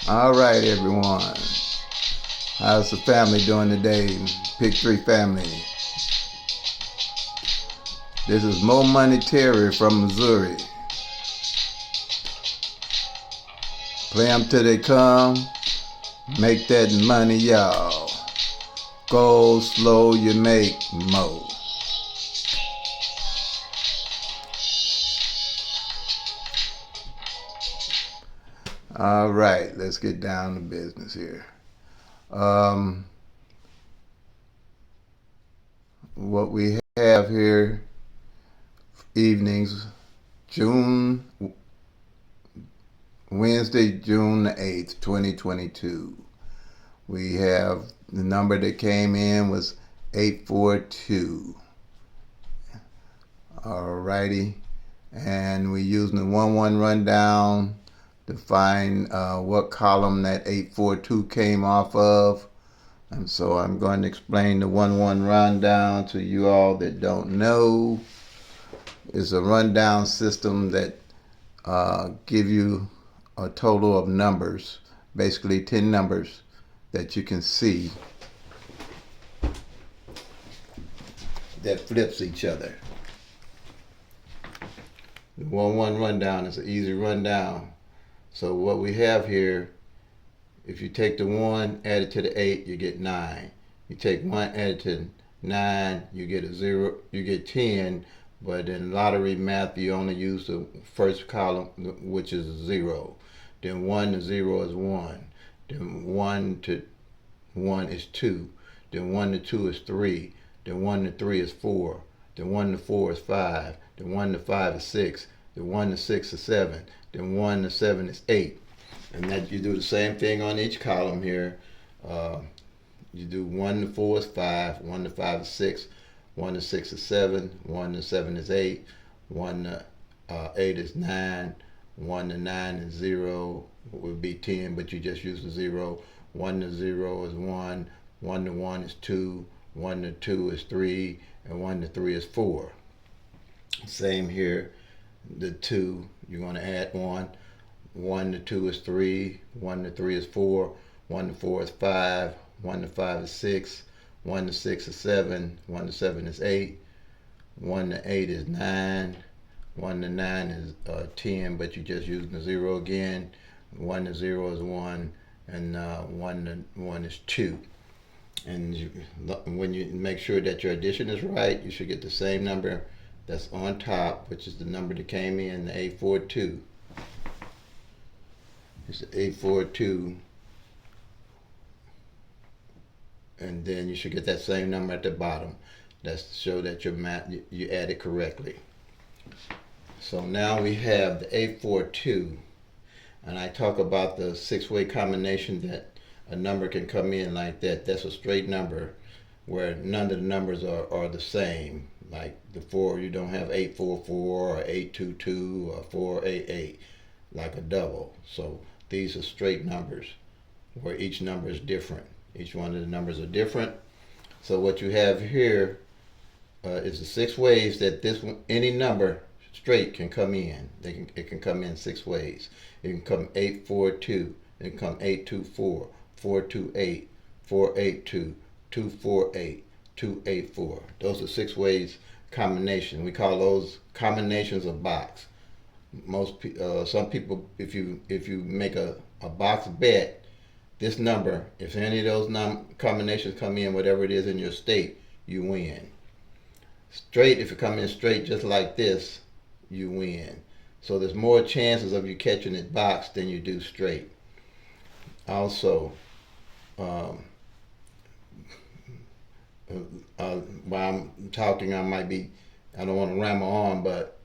All right, everyone. How's the family doing today? Pick Three Family. This is Mo Money Terry from Missouri. Play 'em till they come. Make that money, y'all. Go slow, you make mo. All right, let's get down to business here. Um, what we have here, evenings, June, Wednesday, June the 8th, 2022. We have the number that came in was 842. Alrighty. And we're using the 1-1 rundown to find what column that 842 came off of. And so I'm going to explain the 1-1 rundown to you all that don't know. It's a rundown system that give you a total of numbers, basically 10 numbers that you can see that flips each other. The 1-1 rundown is an easy rundown. So what we have here, if you take the 1, add it to the 8, you get 9. You take 1, add it to 9, you get a 0, you get 10. But in lottery math, you only use the first column, which is 0. Then 1 to 0 is 1. Then 1 to 1 is 2. Then 1 to 2 is 3. Then 1 to 3 is 4. Then 1 to 4 is 5. Then 1 to 5 is 6. Then 1 to 6 is 7. Then 1 to 7 is 8. And that you do the same thing on each column here. You do 1 to 4 is 5. 1 to 5 is 6. 1 to 6 is 7. 1 to 7 is 8. 1 to 8 is 9. 1 to 9 is 0. Would be 10, but you just use the 0. 1 to 0 is 1. 1 to 1 is 2. 1 to 2 is 3. And 1 to 3 is 4. Same here. The 2, you're going to add 1. 1 to 2 is 3. 1 to 3 is 4. 1 to 4 is 5. 1 to 5 is 6. 1 to 6 is 7. 1 to 7 is 8. 1 to 8 is 9. 1 to 9 is 10, but you're just using the 0 again. 1 to 0 is 1. And 1 to 1 is 2. And when you make sure that your addition is right, you should get the same number that's on top, which is the number that came in, the 842. It's 842. And then you should get that same number at the bottom. That's to show that your math, you added correctly. So now we have the 842. And I talk about the 6-way combination that a number can come in like that. That's a straight number where none of the numbers are the same. Like the 4, you don't have 844 or 822 or 488 like a double. So these are straight numbers where each number is different. Each one of the numbers are different. So what you have here is the 6 ways that any number straight can come in. It can come in 6 ways. It can come 842. It can come 824, 428, 482, 248, 284. Those are 6 ways combination. We call those combinations of box. Some people, if you make a box bet, this number, if any of those combinations come in, whatever it is in your state, you win. Straight, if you come in straight just like this, you win. So there's more chances of you catching it box than you do straight. Also, while I'm talking, I don't want to ramble on, but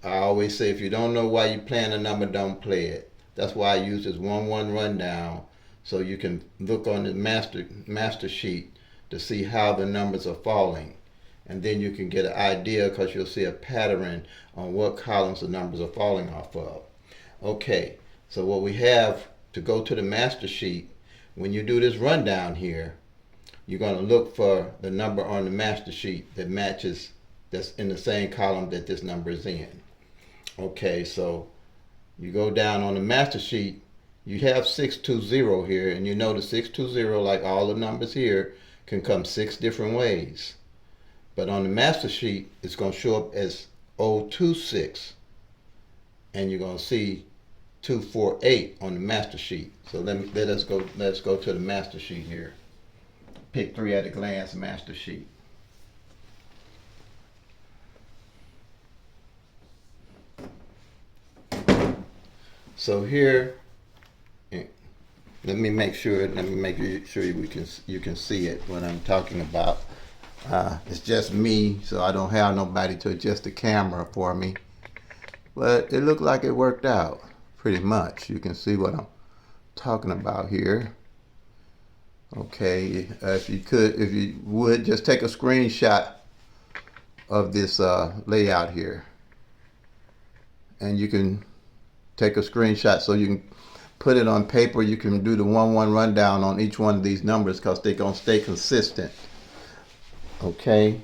I always say if you don't know why you're playing a number, don't play it. That's why I use this 1-1 rundown, so you can look on the master sheet to see how the numbers are falling. And then you can get an idea because you'll see a pattern on what columns the numbers are falling off of. Okay, so what we have to go to the master sheet, when you do this rundown here, you're going to look for the number on the master sheet that matches, that's in the same column that this number is in. Okay, so you go down on the master sheet You have 620 here, and you know the 620, like all the numbers here, can come 6 different ways. But on the master sheet, it's going to show up as 026, and you're going to see 248 on the master sheet. So let's go to the master sheet here. Pick 3 at a glance master sheet. So here, let me make sure you can see it what I'm talking about. It's just me, so I don't have nobody to adjust the camera for me. But it looked like it worked out pretty much. You can see what I'm talking about here. Okay, if you would, just take a screenshot of this layout here, and you can take a screenshot so you can put it on paper. You can do the 1-1 rundown on each one of these numbers because they're going to stay consistent. Okay.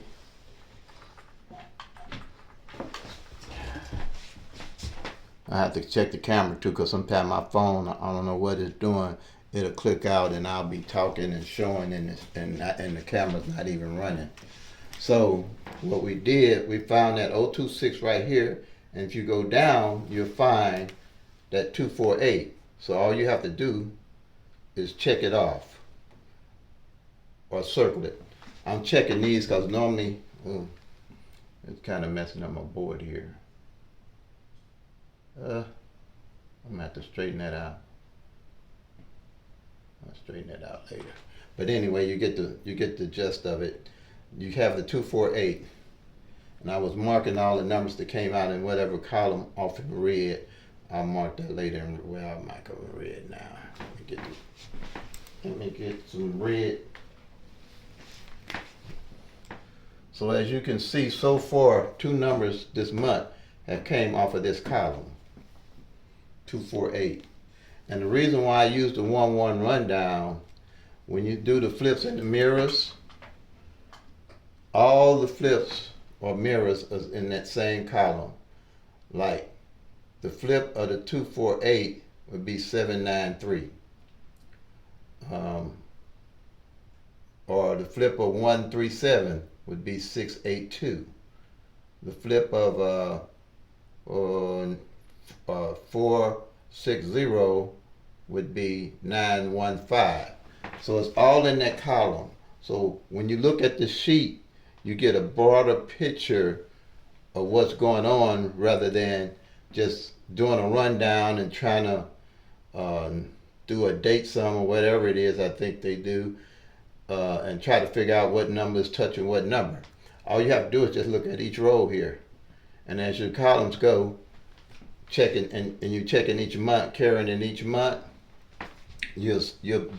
I have to check the camera too because sometimes my phone, I don't know what it's doing. It'll click out and I'll be talking and showing and the camera's not even running. So what we did, we found that 026 right here, and if you go down, you'll find that 248. So all you have to do is check it off or circle it. I'm checking these because normally, it's kind of messing up my board here. I'm gonna have to straighten that out. I'll straighten that out later. But anyway, you get the gist of it. You have the 248, and I was marking all the numbers that came out in whatever column off in red. I'll mark that later. Well, I might go in red now. Let me get some red. So as you can see, so far, 2 numbers this month have came off of this column, 248. And the reason why I use the 1-1 rundown, when you do the flips and the mirrors, all the flips or mirrors is in that same column. Like the flip of the 248 would be 793. Or the flip of 137 would be 682. The flip of 460 would be 915. So it's all in that column. So when you look at the sheet, you get a broader picture of what's going on rather than just doing a rundown and trying to do a date sum or whatever it is I think they do, and try to figure out what number is touching what number. All you have to do is just look at each row here. And as your columns go, checking and you checking each month, carrying in each month, you'll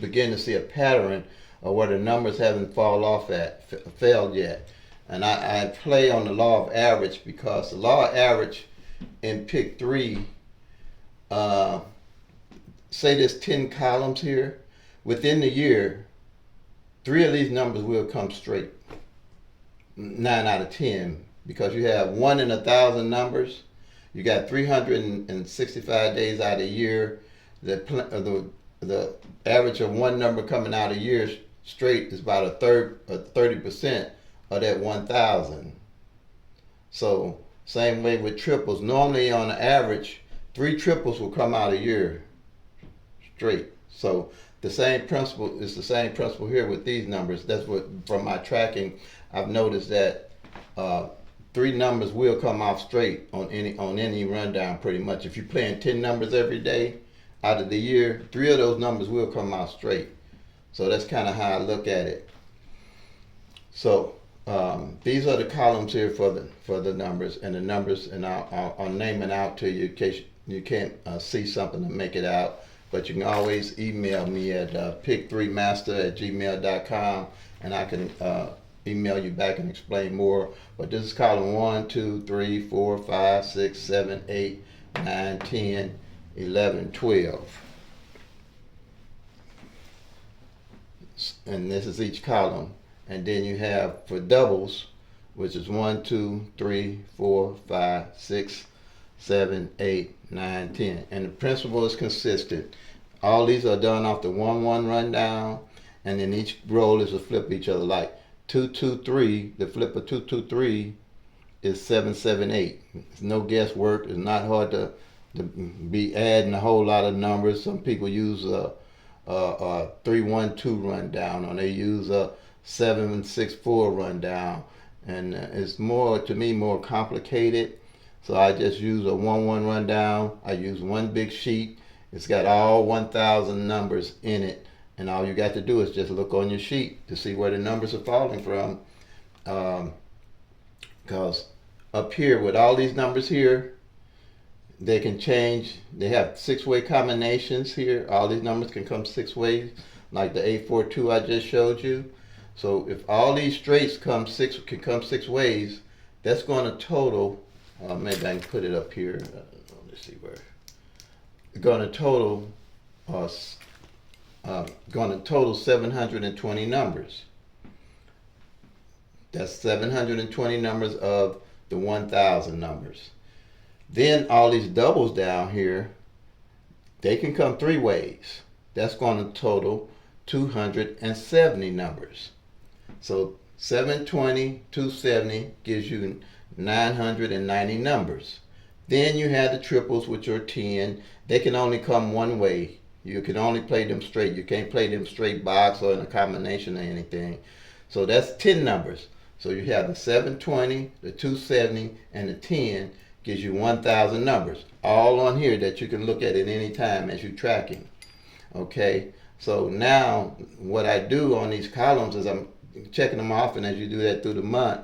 begin to see a pattern of where the numbers haven't failed yet. And I play on the law of average because the law of average in pick 3, say there's 10 columns here, within the year, 3 of these numbers will come straight, 9 out of 10, because you have 1 in 1,000 numbers. You got 365 days out of a year. The average of one number coming out a year straight is about 30% of that 1,000. So same way with triples. Normally on the average, 3 triples will come out a year straight. So the same principle is the same principle here with these numbers. That's what, from my tracking, I've noticed that 3 numbers will come off straight on any rundown pretty much. If you're playing 10 numbers every day out of the year, 3 of those numbers will come out straight. So that's kind of how I look at it. So these are the columns here for the numbers, and the numbers, and I'll name it out to you in case you can't see something to make it out. But you can always email me at pick3master@gmail.com, and I can email you back and explain more. But this is column 1, 2, 3, 4, 5, 6, 7, 8, 9, 10, 11, 12. And this is each column. And then you have for doubles, which is 1, 2, 3, 4, 5, 6, 7, 8, 9, 10. And the principle is consistent. All these are done off the 1-1 rundown, and then each roll is a flip of each other. Like 2-2-3, the flip of 2-2-3 is 7-7-8. It's no guesswork. It's not hard to be adding a whole lot of numbers. Some people use a 3-1-2 rundown, or they use a 7-6-4 rundown, and it's more, to me, more complicated. So I just use a 1-1 rundown. I use one big sheet. It's got all 1,000 numbers in it, and all you got to do is just look on your sheet to see where the numbers are falling from. Because up here with all these numbers here, they can change. They have 6-way combinations here. All these numbers can come 6 ways, like the 842 I just showed you. So if all these straights can come 6 ways, that's going to total. Maybe I can put it up here. Let's see where. Going to total. Going to total 720 numbers. That's 720 numbers of the 1,000 numbers. Then all these doubles down here, they can come 3 ways. That's going to total 270 numbers. So 720, 270 gives you 990 numbers. Then you have the triples, which are 10. They can only come one way. You can only play them straight. You can't play them straight box or in a combination or anything. So that's 10 numbers. So you have the 720, the 270, and the 10 gives you 1,000 numbers. All on here that you can look at any time as you're tracking. Okay, so now what I do on these columns is I'm checking them off, and as you do that through the month,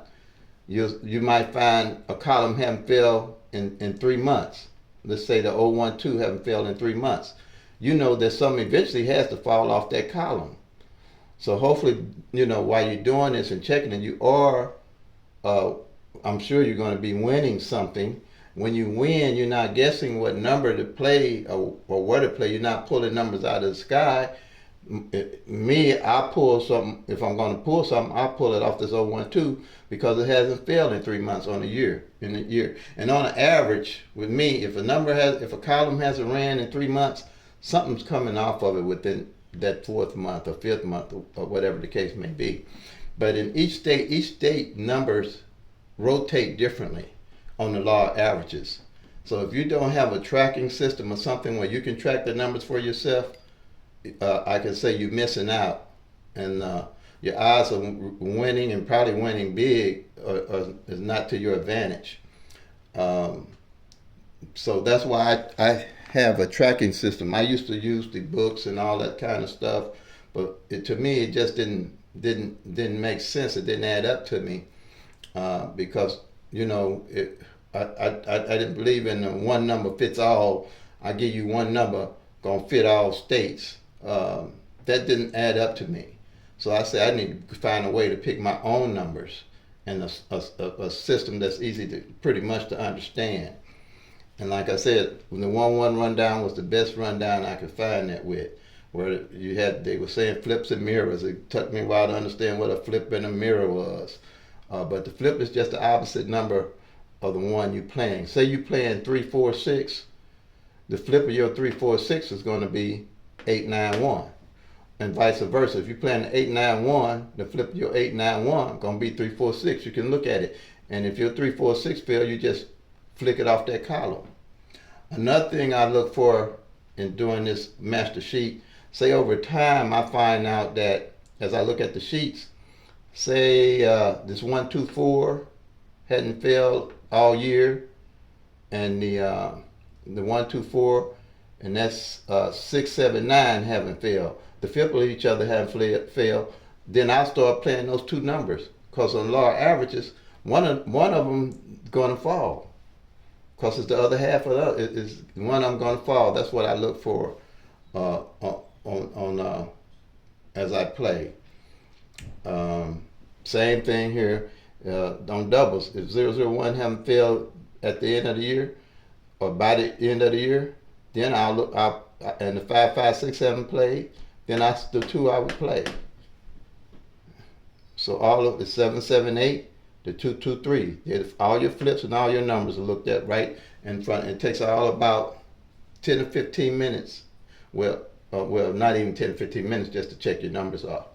you might find a column haven't failed in 3 months. Let's say the 012 haven't failed in 3 months. You know that some eventually has to fall off that column. So hopefully, while you're doing this and checking it, you are, I'm sure you're going to be winning something. When you win, you're not guessing what number to play or where to play. You're not pulling numbers out of the sky. Me, I pull something. If I'm going to pull something, I pull it off this 012 because it hasn't failed in 3 months in a year. And on an average, with me, if a column hasn't ran in 3 months, something's coming off of it within that 4th month or 5th month or whatever the case may be. But in each state numbers rotate differently on the law of averages. So if you don't have a tracking system or something where you can track the numbers for yourself, I can say you're missing out, and your odds of winning, and probably winning big, is not to your advantage. So that's why I have a tracking system. I used to use the books and all that kind of stuff, but to me it just didn't make sense. It didn't add up to me because I didn't believe in the one number fits all. I give you one number gonna fit all states. That didn't add up to me. So I said I need to find a way to pick my own numbers and a system that's easy to pretty much to understand. And like I said, the 1-1 rundown was the best rundown I could find that with, where they were saying flips and mirrors. It took me a while to understand what a flip and a mirror was. But the flip is just the opposite number of the one you're playing. Say you're playing 3-4-6, the flip of your 3-4-6 is going to be 8-9-1, and vice versa. If you're playing the 8-9-1, the flip of your 8-9-1 is going to be 3-4-6. You can look at it, and if your 3-4-6 fail, you just flick it off that column. Another thing I look for in doing this master sheet, say over time I find out that as I look at the sheets, say this 1-2-4 hadn't failed all year, and the 1-2-4, and that's 6-7-9 haven't failed. The flip of each other haven't failed. Then I'll start playing those two numbers, because on law of averages, one of them is going to fall. Because it's the other half of the is one I'm going to fall. That's what I look for on as I play. Same thing here on doubles. If 0-0-1 haven't failed at the end of the year or by the end of the year, then I'll look up, and the 5-5-6 haven't played, then the 2 I would play. So all of the 7-7-8. The 2-2-3. All your flips and all your numbers are looked at right in front. It takes all about 10 or 15 minutes. Well, well, not even 10 to 15 minutes just to check your numbers off.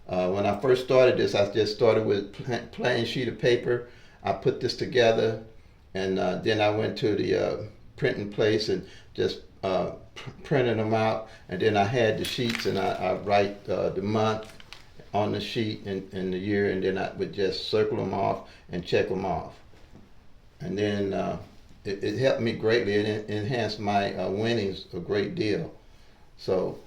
When I first started this, I just started with a plain sheet of paper. I put this together, and then I went to the printing place and just printed them out. And then I had the sheets, and I write the month on the sheet and the year, and then I would just circle them off and check them off. And then it helped me greatly. It enhanced my winnings a great deal. So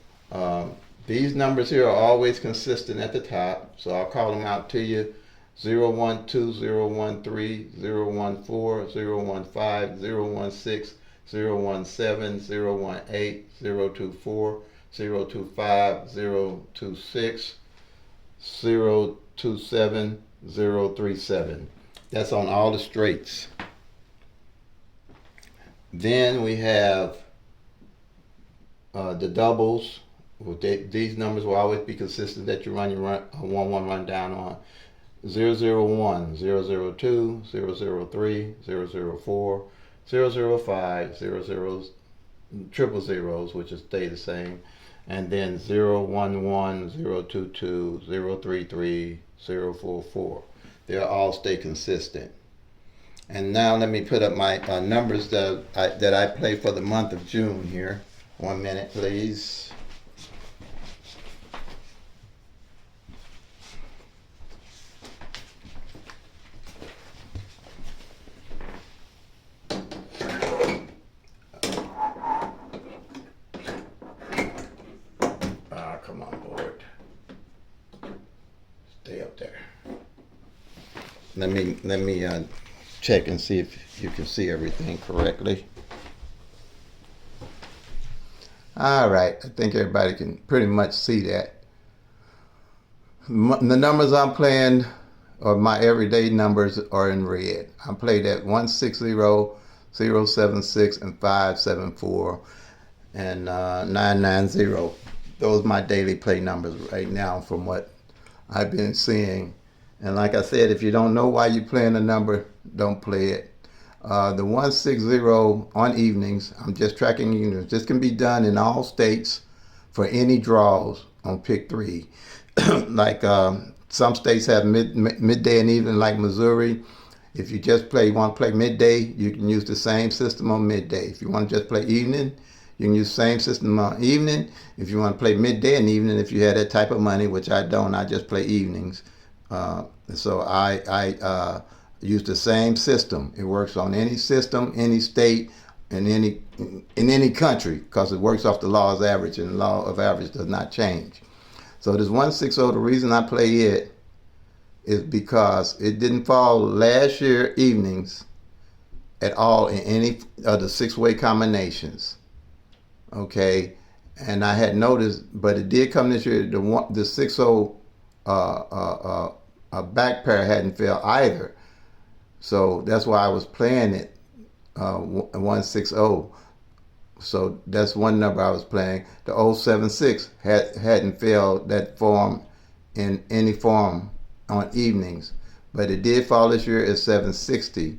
these numbers here are always consistent at the top. So I'll call them out to you: 012, 013, 014, 015, 016, 017, 018, 024, 025, 026, 027, 037. That's on all the straights. Then we have the doubles. These numbers will always be consistent that you run your 1-1 rundown on. 001, 002, 003, 004, 005, 00 triple zeros, which will stay the same, and then 011, 022, 033, 044. They'll all stay consistent. And now let me put up my numbers that I play for the month of June here. 1 minute, please. Come on, board. Stay up there. Let me check and see if you can see everything correctly. All right, I think everybody can pretty much see that. The numbers I'm playing, or my everyday numbers, are in red. I played at 160, 076, and 574, and 990. Those are my daily play numbers right now from what I've been seeing. And like I said, if you don't know why you're playing a number, don't play it. The 160 on evenings, I'm just tracking evenings. This can be done in all states for any draws on pick 3. Like some states have midday and evening, like Missouri. If you just want to play midday, you can use the same system on midday. If you want to just play evening, you can use the same system on evening. If you want to play midday and evening, if you had that type of money, which I don't, I just play evenings. So I use the same system. It works on any system, any state, and in any country, because it works off the law of average, and the law of average does not change. So this 160, the reason I play it is because it didn't fall last year evenings at all in any of the 6-way combinations. Okay, and I had noticed, but it did come this year. The 60 a back pair hadn't fell either, so that's why I was playing it 160. So that's one number I was playing. The 076 hadn't failed that form in any form on evenings, but it did fall this year at 760.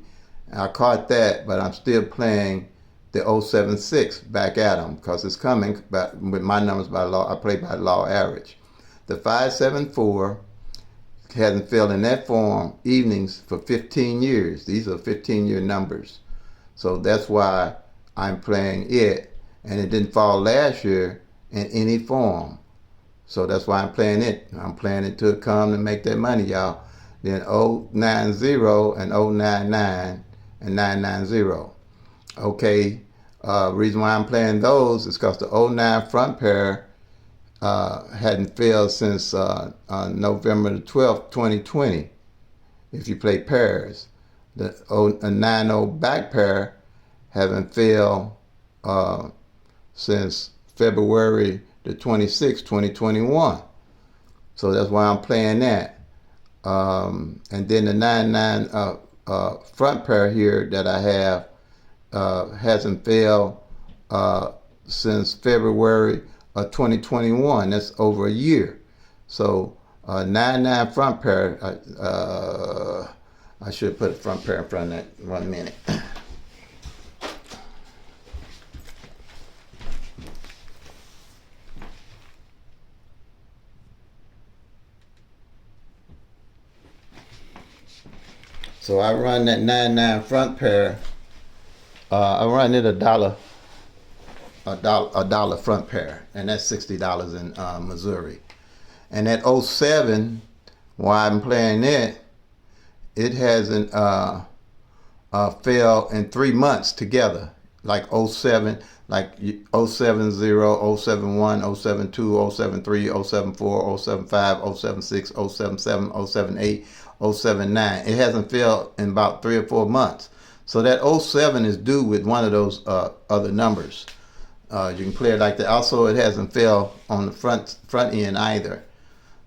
I caught that, but I'm still playing the 076 back at them because it's coming. But with my numbers by law, I play by law average. The 574 hasn't failed in that form evenings for 15 years. These are 15-year numbers. So that's why I'm playing it. And it didn't fall last year in any form. So that's why I'm playing it. I'm playing it till it come to make that money, y'all. Then 090 and 099 and 990. Okay, reason why I'm playing those is because the 09 front pair hadn't failed since November the 12th, 2020, if you play pairs. The 90 back pair haven't failed since February the 26th, 2021. So that's why I'm playing that. And then the 99 front pair here that I have hasn't failed since February of 2021. That's over a year. So 99 front pair, I should put a front pair in front of that. 1 minute. So I run that 99 front pair. I run it a dollar front pair, and that's $60 in Missouri. And that '07, why I'm playing it hasn't fell in 3 months together, like '07, like '70, '071, '72, '73, '74, '75, '76, '77, '78, '79. It hasn't fell in about 3 or 4 months. So that '07 is due with one of those other numbers. You can play it like that. Also, it hasn't fell on the front end either.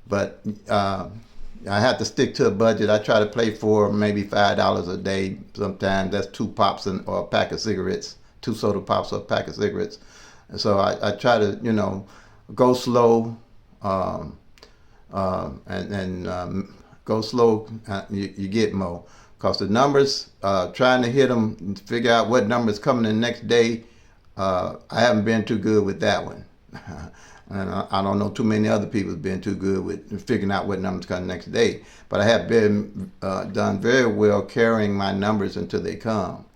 But I have to stick to a budget. I try to play for maybe $5 a day. Sometimes that's 2 pops or a pack of cigarettes, 2 soda pops or a pack of cigarettes. And so I try to, go slow, and go slow. You get more. Because the numbers, trying to hit them, figure out what numbers coming the next day, I haven't been too good with that one. And I don't know too many other people have been too good with figuring out what numbers come the next day. But I have been done very well carrying my numbers until they come.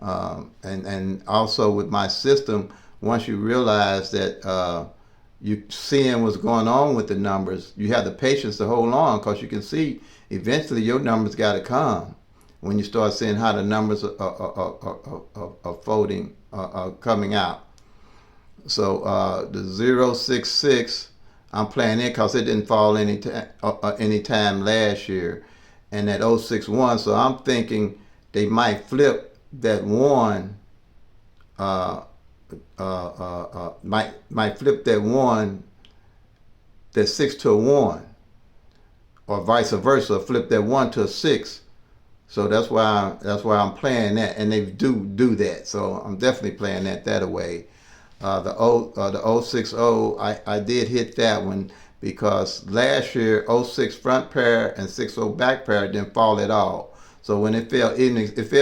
And also with my system, once you realize that you're seeing what's going on with the numbers, you have the patience to hold on, because you can see eventually your numbers got to come. When you start seeing how the numbers are folding, coming out. So the 066, I'm playing it because it didn't fall any time last year, and that 061. So I'm thinking they might flip that 1. Might flip that 1, that 6 to a 1, or vice versa. Flip that 1 to a 6. So that's why I'm playing that, and they do that. So I'm definitely playing that away. The 060, I did hit that one because last year 06 front pair and 60 back pair didn't fall at all. So when it fell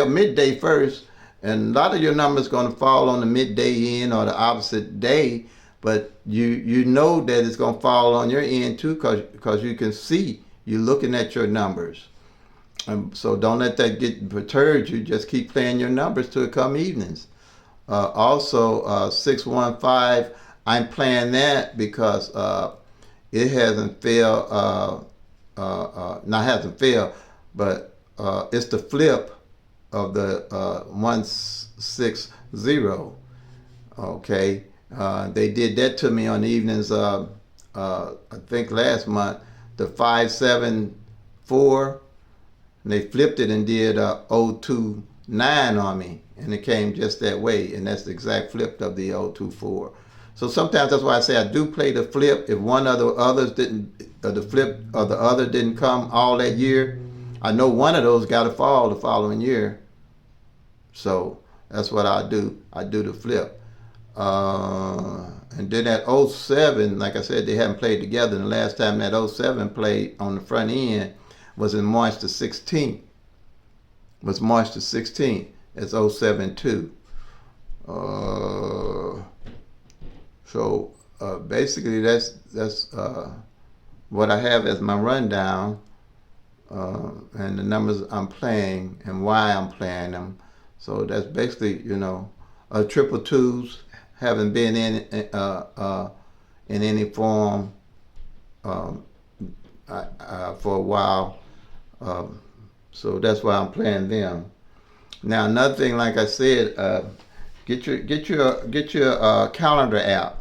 midday first, and a lot of your numbers going to fall on the midday end or the opposite day, but you know that it's going to fall on your end too, because you can see, you're looking at your numbers. So don't let that get perturbed you. Just keep playing your numbers till it come evenings. Also, 615, I'm playing that because it hasn't failed, not hasn't failed, but it's the flip of the 160. Okay, they did that to me on the evenings, I think last month, the 574. And they flipped it and did 029 on me, and it came just that way, and that's the exact flip of the 024. So sometimes that's why I say I do play the flip. If one of the others didn't, the flip or the other didn't come all that year, I know one of those got to fall the following year. So that's what I do. I do the flip. And then at 07, like I said, they haven't played together. And the last time that 07 played on the front end was in March the 16th. Was March the 16th. It's 072. So basically that's what I have as my rundown, and the numbers I'm playing and why I'm playing them. So that's basically, triple twos haven't been in any form for a while. So that's why I'm playing them. Now another thing, like I said, get your calendar app.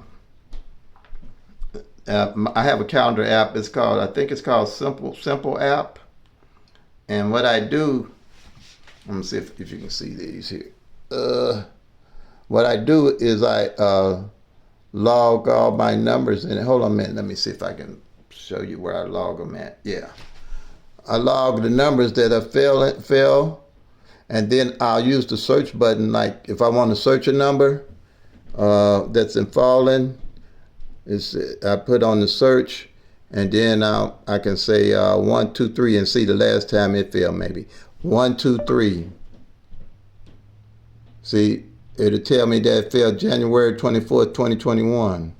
I have a calendar app. I think it's called Simple app. And what I do, let me see if you can see these here. What I do is I log all my numbers in. Hold on a minute. Let me see if I can show you where I log them at. Yeah. I log the numbers that have fell, and then I'll use the search button. Like if I want to search a number that's in falling, I put on the search, and then I can say 1, 2, 3 and see the last time it fell. Maybe 1, 2, 3. See, it'll tell me that it fell January 24th, 2021.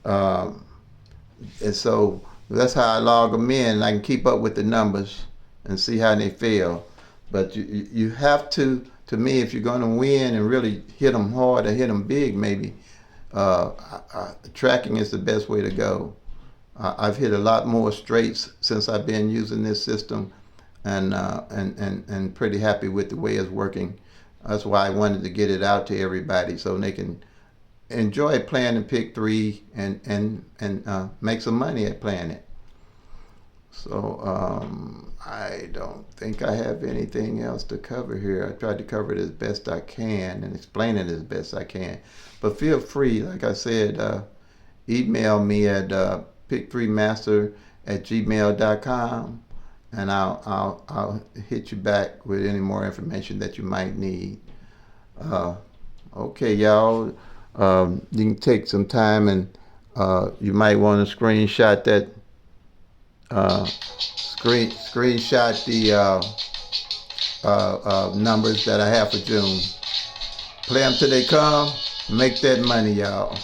And so that's how I log them in. I can keep up with the numbers and see how they fell. But you have to me, if you're going to win and really hit them hard or hit them big, maybe tracking is the best way to go. I've hit a lot more straights since I've been using this system, and pretty happy with the way it's working. That's why I wanted to get it out to everybody so they can enjoy playing the pick three and make some money at playing it. So I don't think I have anything else to cover here. I tried to cover it as best I can and explain it as best I can. But feel free, like I said, email me at pick3master@gmail.com, and I'll hit you back with any more information that you might need. Okay, y'all. You can take some time, and you might want to screenshot that. Screenshot the numbers that I have for June. Play them till they come. Make that money, y'all.